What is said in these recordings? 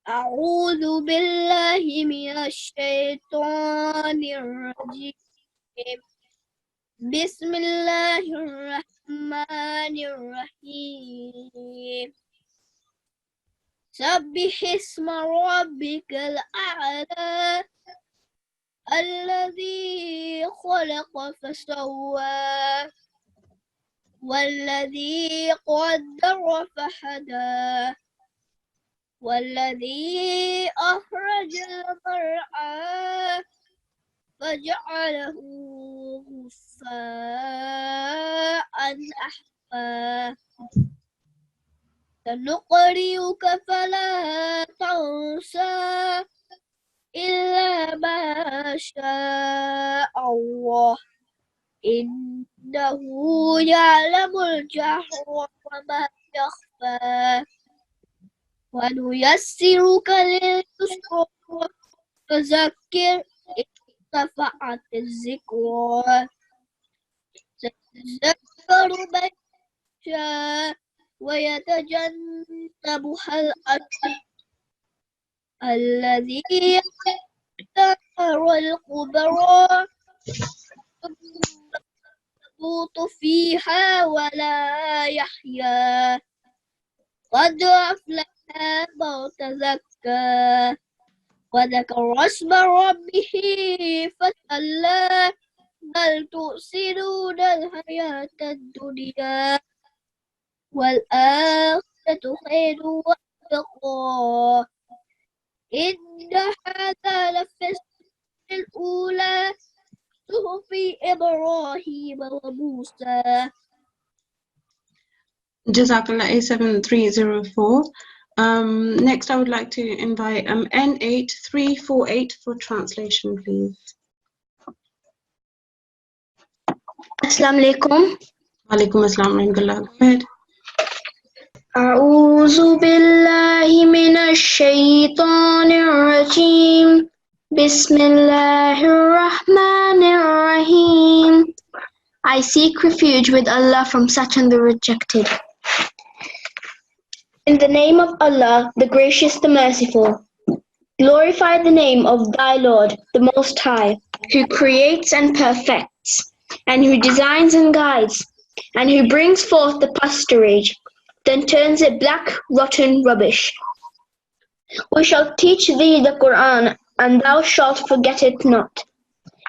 أعوذ بالله من الشيطان الرجيم. بسم الله الرحمن الرحيم. سبح اسم ربك الأعلى الذي خلق فسوى والذي قدر فهدى والذي أخرج المرعى فجعله غثاء أحوى سنقرئك فلا تنسى إلا ما شاء الله إنه يعلم الجهر وما يخفى ونيسرك لليسرى فذكر إن نفعت الذكرى سيذكر من يخشى ويتجنبها الأشقى الذي يصلى النار الكبرى يموت فيها ولا يحيا قد أفلح من تزكى وذكر اسم ربه فصلى بل تؤثرون الحياة الدنيا والآخرة خير وأبقى إن هذا لفي الصحف الأولى صحف إبراهيم وموسى. Jazakallah A7304. Next, I would like to invite N8348 for translation, please. Assalamu alaikum. Alaikum assalam wa rahmatullah. Go ahead. أعوذ بالله من الشيطان الرجيم. بسم الله الرحمن الرحيم. I seek refuge with Allah from Satan the rejected. In the name of Allah, the gracious, the merciful. Glorify the name of thy Lord, the Most High, who creates and perfects, and who designs and guides, and who brings forth the pasturage, then turns it black, rotten rubbish. We shall teach thee the Quran, and thou shalt forget it not,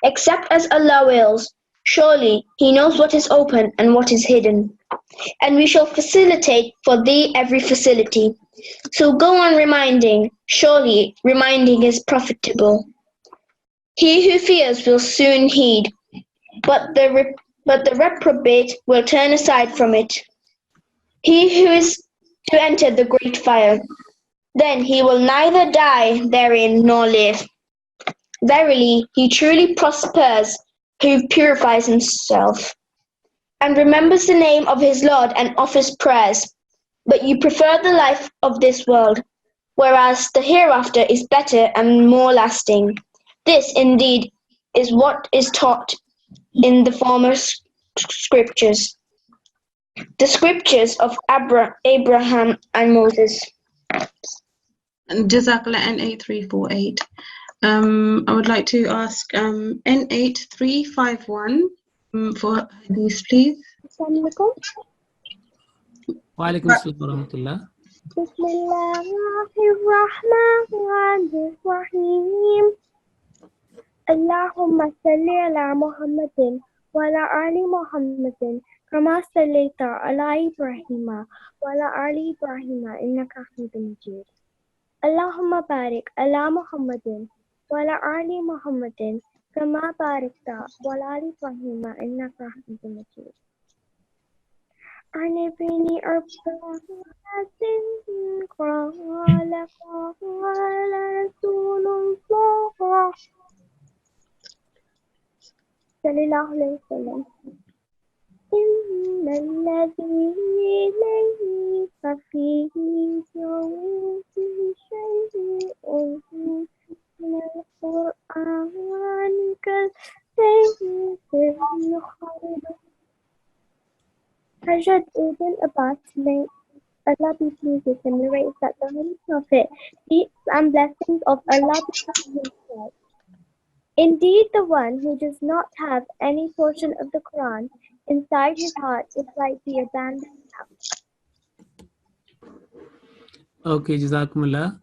except as Allah wills. Surely He knows what is open and what is hidden. And we shall facilitate for thee every facility. So go on reminding. Surely reminding is profitable. He who fears will soon heed, but the reprobate will turn aside from it. He who is to enter the great fire, then he will neither die therein nor live. Verily, he truly prospers who purifies himself and remembers the name of his Lord and offers prayers. But you prefer the life of this world, whereas the hereafter is better and more lasting. This indeed is what is taught in the former scriptures, the scriptures of Abraham and Moses. Jazakallah N8348. I would like to ask N8351 for Hadith, please. Assalamualaikum. Walaikum assalam wa rahmatullah. Bismillahirrahmanirrahim. Allahumma salli ala Muhammadin wa ala ali Muhammadin kama sallaita ala Ibrahima wa ala ali Ibrahima innaka Hamidum Majid. Allahumma barik ala Muhammadin wa ala ali Muhammadin kama barakta wa ala ali Ibrahima innaka Hamidum Majid. عن ابن عباس قال قال رسول الله صلى الله عليه وسلم إن الذي ليس فيه شيء من القرآن كالسيف الخالد. Hazrat Ibn Abbas, may Allah be pleased with him, narrates that the Holy Prophet, peace and blessings of Allah be upon him, said, indeed, the one who does not have any portion of the Quran inside his heart is like the abandoned house. Okay, Jazakumullah.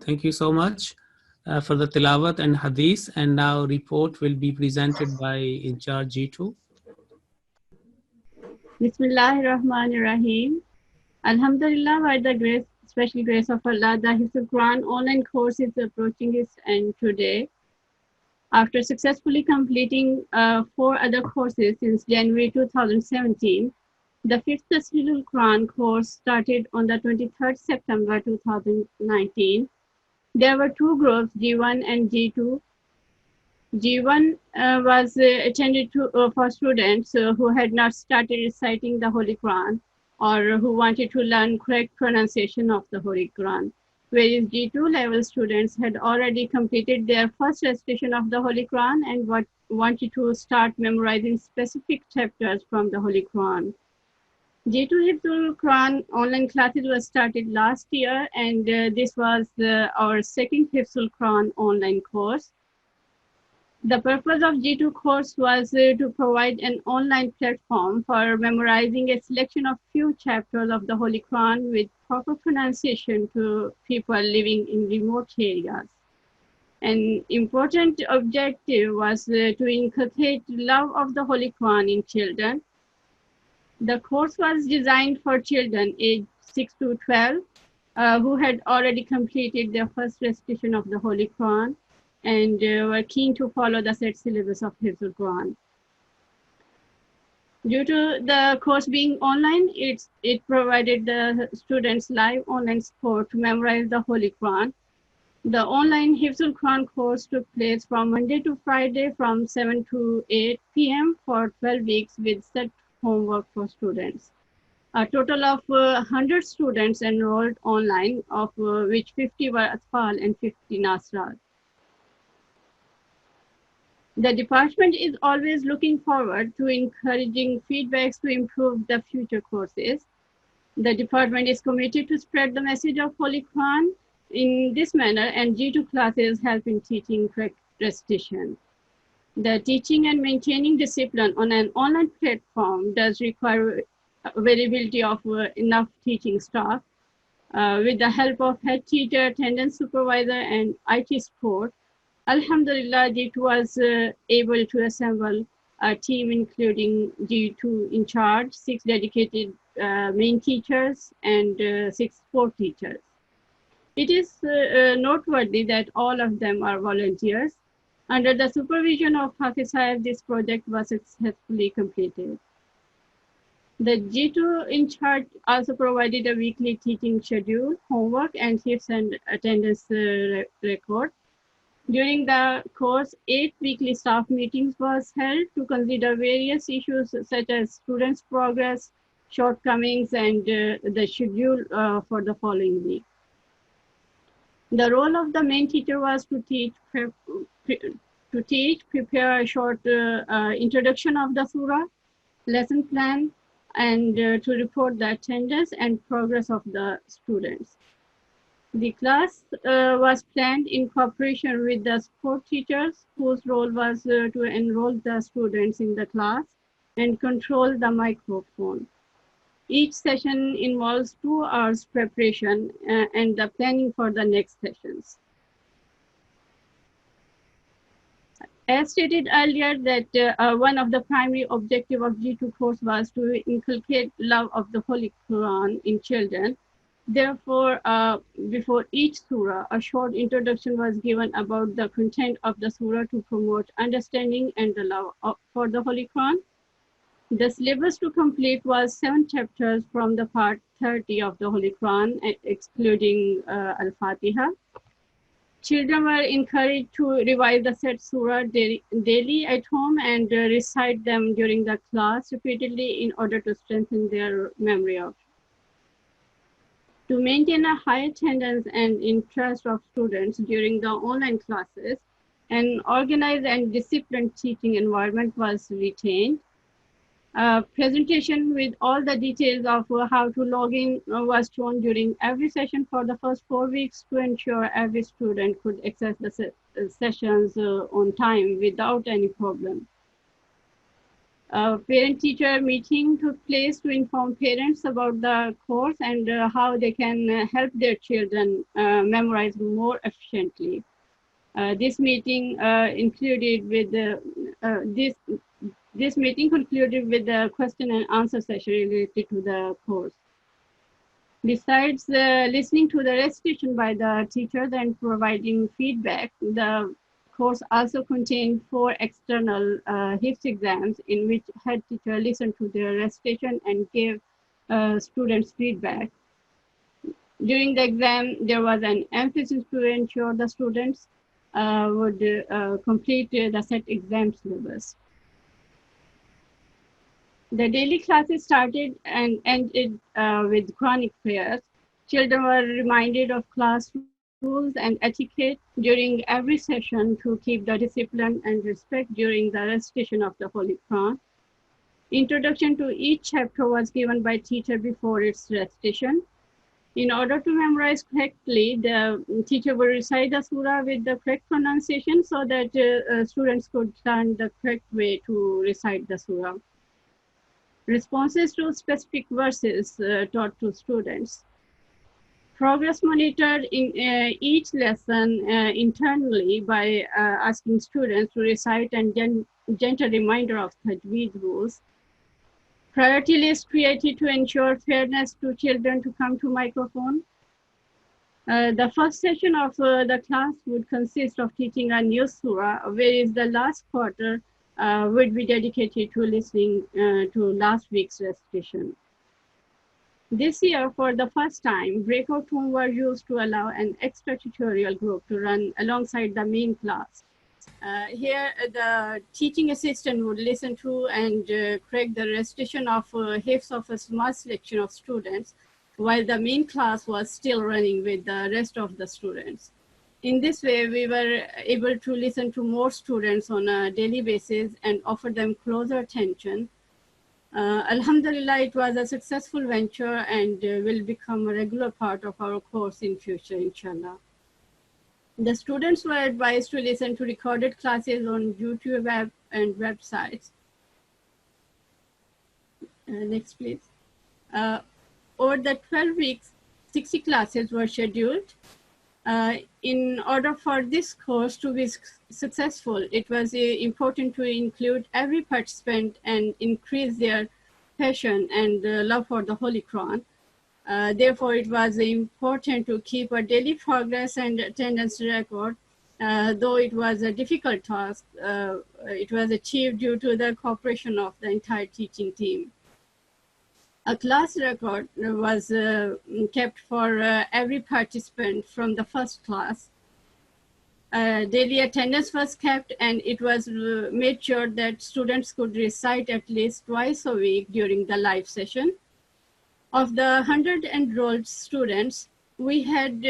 Thank you so much for the tilawat and hadith. And now report will be presented by in charge G2. Bismillahirrahmanirrahim. Alhamdulillah, by the grace, special grace of Allah, the Hifzul Quran online course is approaching its end today. After successfully completing 4 other courses since January 2017, the 5th Tashilul Quran course started on the 23rd September 2019. There were 2 groups, G1 and G2. G1 was attended for students who had not started reciting the Holy Quran or who wanted to learn correct pronunciation of the Holy Quran, whereas G2 level students had already completed their first recitation of the Holy Quran and wanted to start memorizing specific chapters from the Holy Quran. G2 Hifzul Quran online classes were started last year, and this was our second Hifzul Quran online course. The purpose of G2 course was to provide an online platform for memorizing a selection of few chapters of the Holy Quran with proper pronunciation to people living in remote areas. An important objective was to inculcate love of the Holy Quran in children. The course was designed for children aged 6 to 12 who had already completed their first recitation of the Holy Quran and were keen to follow the set syllabus of Hifzul Quran. Due to the course being online, it provided the students live online support to memorize the Holy Quran. The online Hifzul Quran course took place from Monday to Friday from 7 to 8 p.m. for 12 weeks with set homework for students. A total of 100 students enrolled online, of which 50 were Atfal and 50 Nasirat. The department is always looking forward to encouraging feedbacks to improve the future courses. The department is committed to spread the message of Holy Quran in this manner, and G2 classes help in teaching correct recitation. The teaching and maintaining discipline on an online platform does require availability of enough teaching staff. With the help of head teacher, attendance supervisor, and IT support, Alhamdulillah, G2 was able to assemble a team including G2 in charge, 6 dedicated main teachers, and 6 support teachers. It is noteworthy that all of them are volunteers. Under the supervision of Hafiz Sahib, this project was successfully completed. The G2 in charge also provided a weekly teaching schedule, homework, and tips and attendance record. During the course, 8 weekly staff meetings was held to consider various issues such as students' progress, shortcomings, and the schedule for the following week. The role of the main teacher was to prepare a short introduction of the surah, lesson plan, and to report the attendance and progress of the students. The class was planned in cooperation with the support teachers, whose role was to enroll the students in the class and control the microphone. Each session involves 2 hours preparation and the planning for the next sessions. As stated earlier, that one of the primary objectives of G2 course was to inculcate love of the Holy Quran in children. Therefore, before each surah, a short introduction was given about the content of the surah to promote understanding and the love for the Holy Quran. The syllabus to complete was 7 chapters from the part 30 of the Holy Quran, excluding Al-Fatiha. Children were encouraged to revise the set surah daily at home and recite them during the class repeatedly in order to strengthen their memory of. To maintain a high attendance and interest of students during the online classes, an organized and disciplined teaching environment was retained. Presentation with all the details of how to log in was shown during every session for the first 4 weeks to ensure every student could access the sessions on time without any problem. A parent-teacher meeting took place to inform parents about the course and how they can help their children memorize more efficiently. This meeting This meeting concluded with a question and answer session related to the course. Besides listening to the recitation by the teachers and providing feedback, the course also contained 4 external Hifz exams in which head teacher listened to their recitation and gave students feedback. During the exam, there was an emphasis to ensure the students would complete the set exam syllabus. The daily classes started and ended with Quranic prayers. Children were reminded of class rules and etiquette during every session to keep the discipline and respect during the recitation of the Holy Quran. Introduction to each chapter was given by teacher before its recitation. In order to memorize correctly, the teacher would recite the surah with the correct pronunciation so that students could learn the correct way to recite the surah. Responses to specific verses taught to students. Progress monitored in each lesson internally by asking students to recite and gentle reminder of Tajweed rules. Priority list created to ensure fairness to children to come to microphone. The first session of the class would consist of teaching a new surah, whereas the last quarter would be dedicated to listening to last week's recitation. This year, for the first time, breakout rooms were used to allow an extra tutorial group to run alongside the main class. Here, the teaching assistant would listen to and correct the recitation of Hifz of a small selection of students, while the main class was still running with the rest of the students. In this way, we were able to listen to more students on a daily basis and offer them closer attention. Alhamdulillah, it was a successful venture and will become a regular part of our course in future, inshallah. The students were advised to listen to recorded classes on YouTube web and websites. Next, please. Over the 12 weeks, 60 classes were scheduled. In order for this course to be successful, it was important to include every participant and increase their passion and love for the Holy Quran. Therefore, it was important to keep a daily progress and attendance record. Though it was a difficult task, it was achieved due to the cooperation of the entire teaching team. A class record was kept for every participant from the first class. Daily attendance was kept, and it was made sure that students could recite at least twice a week during the live session. Of the 100 enrolled students, we had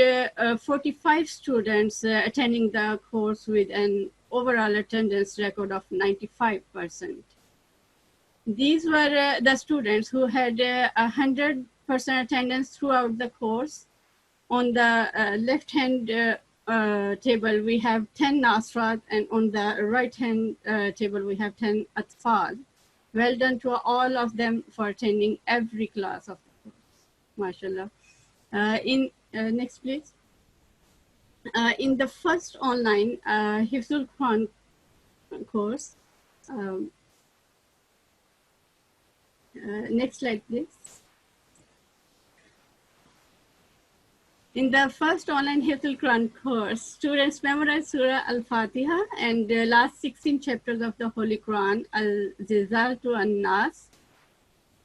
45 students attending the course with an overall attendance record of 95%. These were the students who had 100% attendance throughout the course. On the left-hand table, we have 10 Nasirat, and on the right-hand table, we have 10 Atfal. Well done to all of them for attending every class of the course, mashallah. Next, please. In the first online Hifzul Quran course, next slide, please. In the first online Hifzul Quran course, students memorized Surah Al-Fatiha and the last 16 chapters of the Holy Quran, Al-Zilzal to An-Nas.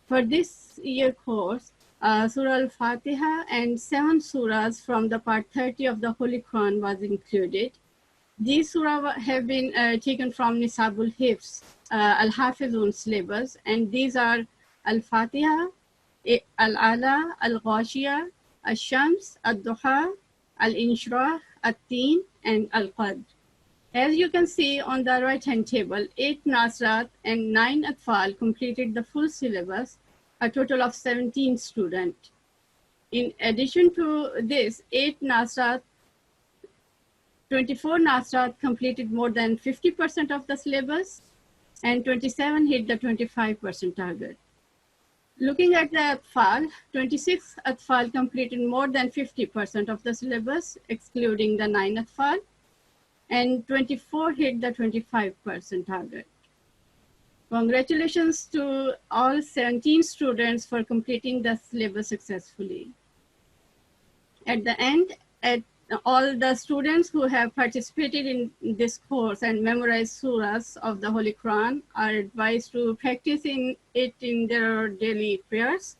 For this year course, Surah Al-Fatiha and 7 surahs from the part 30 of the Holy Quran was included. These surahs have been taken from Nisabul Hifz, Al-Hafizun syllabus, and these are Al-Fatiha, Al-Ala, Al-Ghashiyah, Al-Shams, Al-Duha, Al-Inshirah, Al-Teen, and Al-Qadr. As you can see on the right-hand table, 8 Nasirat and 9 Atfal completed the full syllabus, a total of 17 students. In addition to this, 8 Nasirat, 24 Nasirat completed more than 50% of the syllabus, and 27 hit the 25% target. Looking at the Atfal, 26 Atfal completed more than 50% of the syllabus, excluding the 9 Atfal, and 24 hit the 25% target. Congratulations to all 17 students for completing the syllabus successfully. At the end, all the students who have participated in this course and memorized surahs of the Holy Quran are advised to practice it in their daily prayers.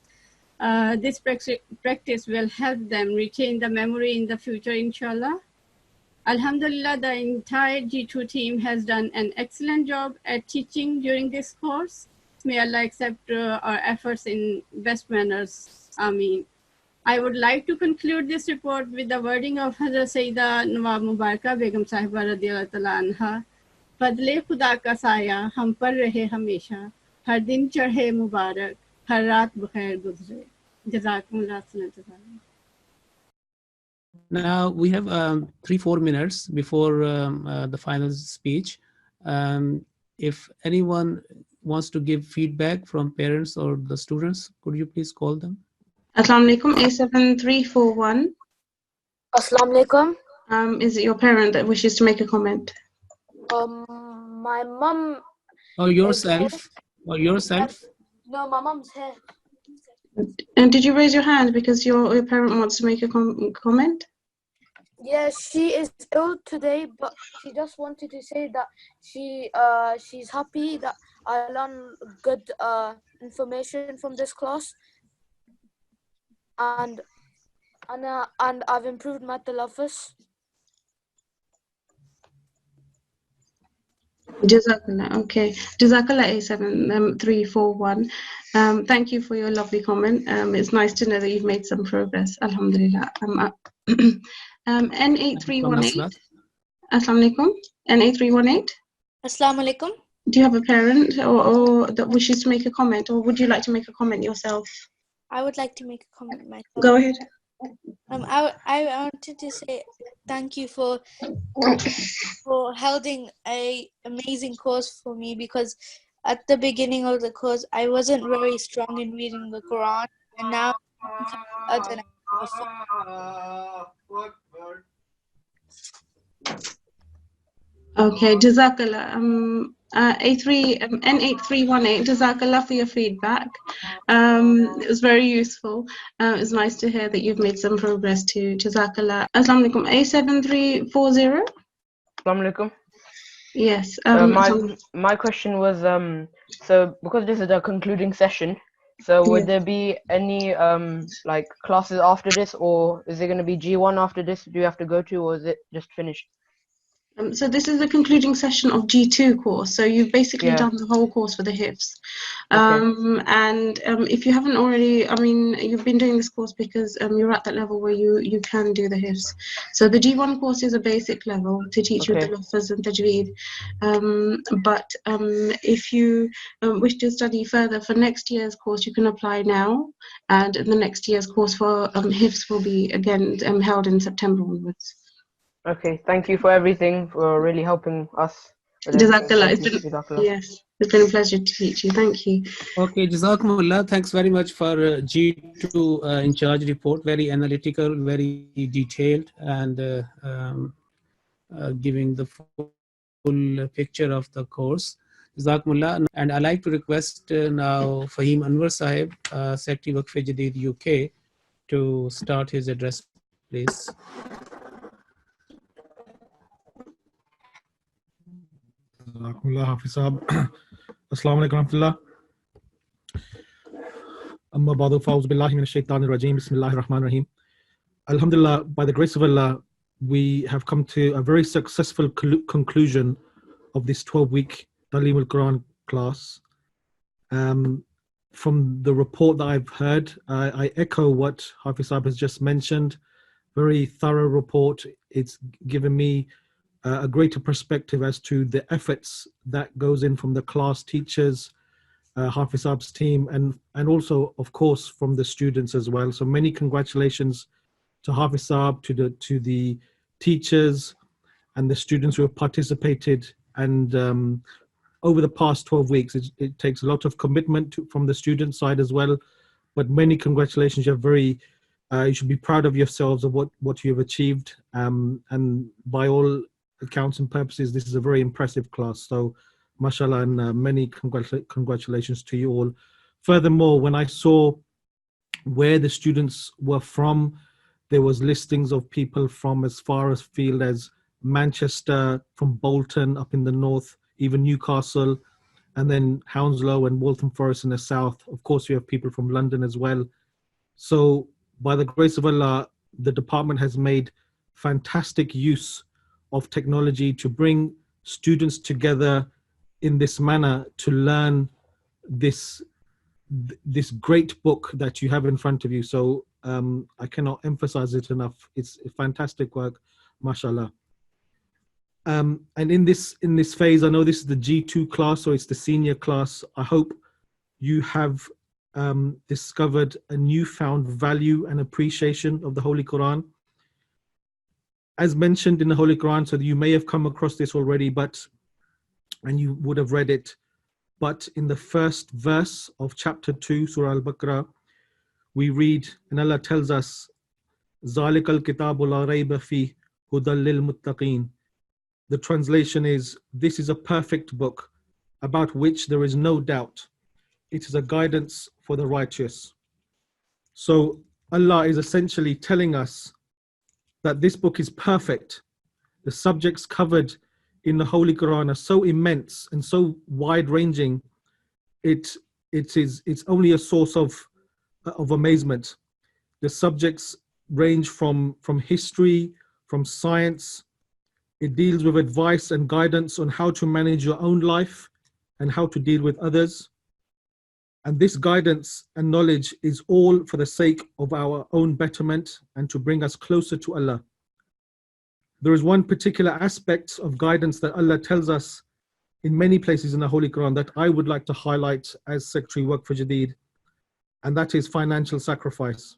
This practice will help them retain the memory in the future, inshallah. Alhamdulillah, the entire G2 team has done an excellent job at teaching during this course. May Allah accept our efforts in best manners. Ameen. I would like to conclude this report with the wording of Hazrat Sayyida Nawab Mubarakah Begum Sahiba radiyallahu ta'ala anha. Fadle Khuda ka saya hum par rahe hamesha, har din chadhe mubarak, har raat bukhair guzre. Jazakumullah khairan. Now we have 3-4 minutes before the final speech. If anyone wants to give feedback from parents or the students, could you please call them? Assalamu alaikum, A7341. Assalamu alaikum. Is it your parent that wishes to make a comment? My mum. Or yourself? Or yourself? No, my mum's here. And did you raise your hand because your parent wants to make a comment? Yeah, she is ill today, but she just wanted to say that she's happy that I learned good information from this class, and I've improved my tilawahs. Jazakallah. Okay. Jazakallah A7341. Thank you for your lovely comment. It's nice to know that you've made some progress. Alhamdulillah. N8318. Assalamu alaikum. N8318. Assalamu alaikum. Do you have a parent or that wishes to make a comment, or would you like to make a comment yourself? I would like to make a comment myself. Go ahead. I wanted to say thank you for holding an amazing course for me, because at the beginning of the course I wasn't very strong in reading the Quran, and now I'm than Okay, Jazakallah. N8318, Jazakallah for your feedback. It was very useful. It was nice to hear that you've made some progress too. Jazakallah. Assalamu alaikum. A7340. Assalamu alaikum. Yes. My question was so because this is the concluding session, so would there be any like classes after this, or is it going to be G1 after this? Do you have to go to, or is it just finished? So this is the concluding session of G2 course. So you've basically done the whole course for the Hifz. And if you haven't already, I mean, you've been doing this course because you're at that level where you can do the Hifz. So the G1 course is a basic level to teach you the lafaz and tajweed. But if you wish to study further for next year's course, you can apply now. And the next year's course for Hifz will be again held in September onwards. Okay, thank you for everything, for really helping us. Jazakallah. Yes, it's been a pleasure to teach you. Thank you. Okay, Jazakumullah. Thanks very much for G2 in charge report. Very analytical, very detailed, and giving the full picture of the course. Jazakumullah. And I'd like to request now Fahim Anwar Sahib, Secretary Waqf-e-Jadid UK, to start his address, please. Assalamu alaikum warahmatullah. Amma ba'du, fa'uz billahi minash shaitanir rajim. Bismillahir rahmanir rahim. Alhamdulillah, by the grace of Allah, we have come to a very successful conclusion of this 12-week Talimul-Quran class. From the report that I've heard, I echo what Hafiz Sahib has just mentioned. Very thorough report. It's given me a greater perspective as to the efforts that goes in from the class teachers, Hafiz Saab's team, and also, of course, from the students as well. So many congratulations to Hafiz Saab, to the teachers and the students who have participated. And over the past 12 weeks, it takes a lot of commitment from the student side as well. But many congratulations. You should be proud of yourselves of what you have achieved. And by all accounts and purposes, this is a very impressive class. So, mashallah, and many congratulations to you all. Furthermore, when I saw where the students were from, there was listings of people from as far afield as Manchester, from Bolton up in the north, even Newcastle, and then Hounslow and Waltham Forest in the south. Of course, we have people from London as well. So by the grace of Allah, the department has made fantastic use of technology to bring students together in this manner to learn this great book that you have in front of you. So I cannot emphasize it enough. It's fantastic work, mashallah. And in this phase, I know this is the G2 class, so it's the senior class. I hope you have discovered a newfound value and appreciation of the Holy Quran. As mentioned in the Holy Quran, so you may have come across this already, and you would have read it, but in the first verse of chapter 2, Surah Al-Baqarah, we read, and Allah tells us, ذَلِكَ الْكِتَابُ لَا رَيْبَ فِيهِ هُدًى لِلْمُتَّقِينَ. The translation is, this is a perfect book about which there is no doubt. It is a guidance for the righteous. So Allah is essentially telling us that this book is perfect. The subjects covered in the Holy Quran are so immense and so wide-ranging. It's only a source of amazement. The subjects range from history, from science. It deals with advice and guidance on how to manage your own life and how to deal with others. And this guidance and knowledge is all for the sake of our own betterment and to bring us closer to Allah. There is one particular aspect of guidance that Allah tells us in many places in the Holy Quran that I would like to highlight as Secretary Waqf-e-Jadid, and that is financial sacrifice.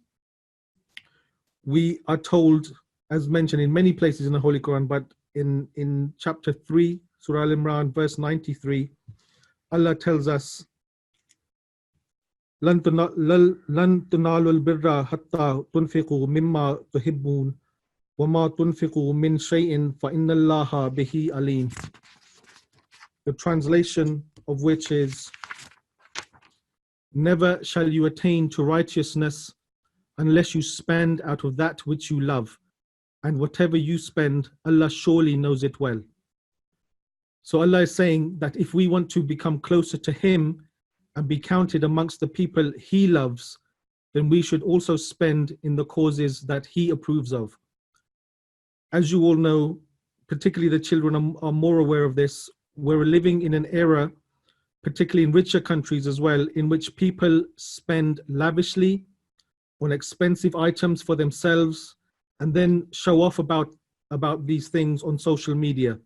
We are told, as mentioned in many places in the Holy Quran, but in chapter 3, Surah Al-Imran, verse 93, Allah tells us, لَن تَنَالُوا الْبِرَّ حَتَّى تُنْفِقُوا مِمَّا تُحِبُّونَ وَمَا تُنْفِقُوا مِنْ شَيْءٍ فَإِنَّ اللَّهَ بِهِ عَلِيمٌ. The translation of which is, never shall you attain to righteousness unless you spend out of that which you love, and whatever you spend, Allah surely knows it well. So Allah is saying that if we want to become closer to Him and be counted amongst the people He loves, then we should also spend in the causes that He approves of. As you all know, particularly the children are more aware of this, we're living in an era, particularly in richer countries as well, in which people spend lavishly on expensive items for themselves and then show off about these things on social media.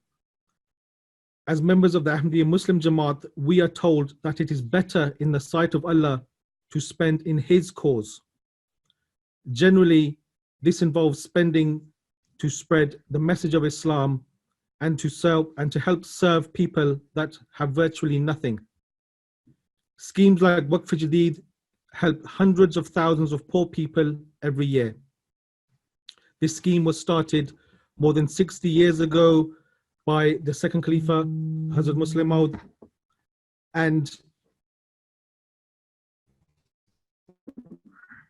As members of the Ahmadiyya Muslim Jamaat, we are told that it is better in the sight of Allah to spend in His cause. Generally, this involves spending to spread the message of Islam and to help serve people that have virtually nothing. Schemes like Waqf-e-Jadid help hundreds of thousands of poor people every year. This scheme was started more than 60 years ago by the second Khalifa, Hazrat Muslim Maud, and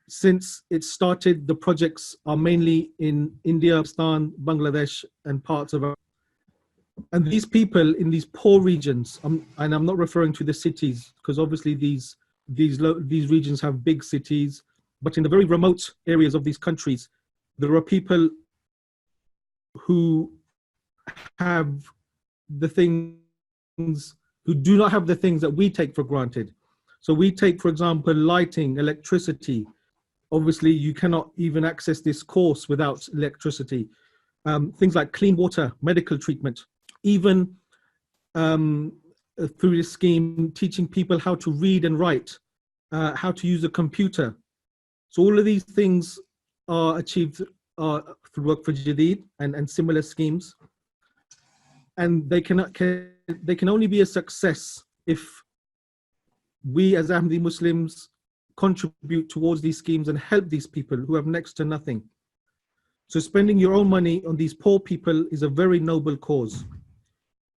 since it started, the projects are mainly in India, Pakistan, Bangladesh, and parts of Africa. And these people in these poor regions, and I'm not referring to the cities, because obviously these regions have big cities, but in the very remote areas of these countries, there are people who have the things, who do not have the things that we take for granted. So we take, for example, lighting, electricity. Obviously, you cannot even access this course without electricity. things like clean water, medical treatment, even through this scheme, teaching people how to read and write, how to use a computer. So all of these things are achieved through Waqf-e-Jadid and similar schemes. And they can only be a success if we as Ahmadi Muslims contribute towards these schemes and help these people who have next to nothing. So spending your own money on these poor people is a very noble cause.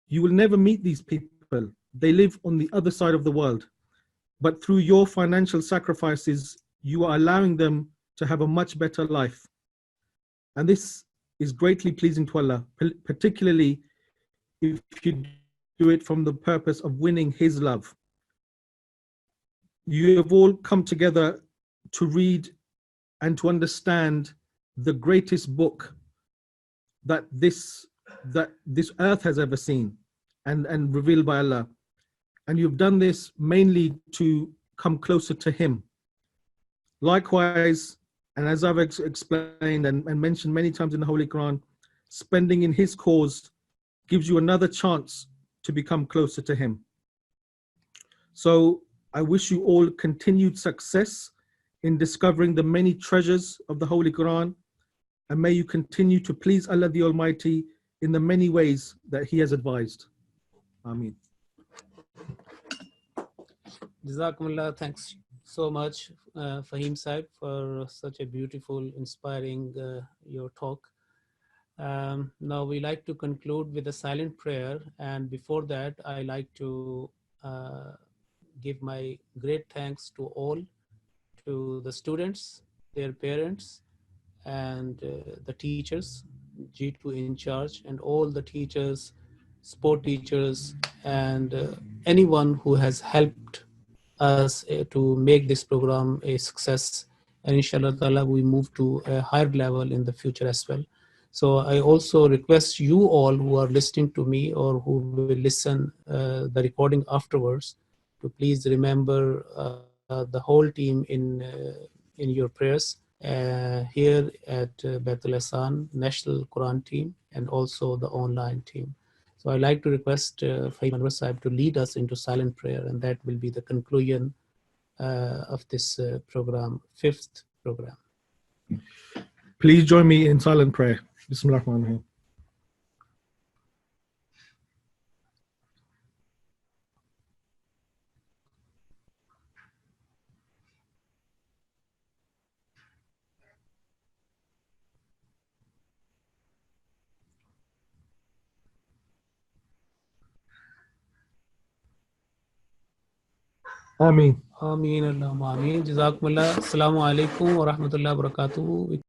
You will never meet these people. They live on the other side of the world. But through your financial sacrifices, you are allowing them to have a much better life. And this is greatly pleasing to Allah, particularly if you do it from the purpose of winning His love. You have all come together to read and to understand the greatest book that this earth has ever seen and revealed by Allah. And you've done this mainly to come closer to Him. Likewise, and as I've explained and mentioned many times in the Holy Quran, spending in His cause gives you another chance to become closer to Him. So I wish you all continued success in discovering the many treasures of the Holy Quran, and may you continue to please Allah the Almighty in the many ways that He has advised. Ameen. Jazakumullah, thanks so much, Fahim Saib, for such a beautiful, inspiring your talk. Now we like to conclude with a silent prayer, and before that I like to give my great thanks to all, to the students, their parents, and the teachers, G2 in charge, and all the teachers, sport teachers, and anyone who has helped us to make this program a success. And inshallah ta'ala, we move to a higher level in the future as well. So I also request you all who are listening to me or who will listen the recording afterwards to please remember the whole team in your prayers here at Baitul Ahsan National Quran team and also the online team. So I'd like to request Fahim Anwar Sahib to lead us into silent prayer, and that will be the conclusion of this program, fifth program. Please join me in silent prayer. Bismillah ar-Rahman ar-Rahim. Ameen. Ameen. Allahumma ameen. Jazakumullah. Assalamu alaikum wa rahmatullahi wa barakatuhu.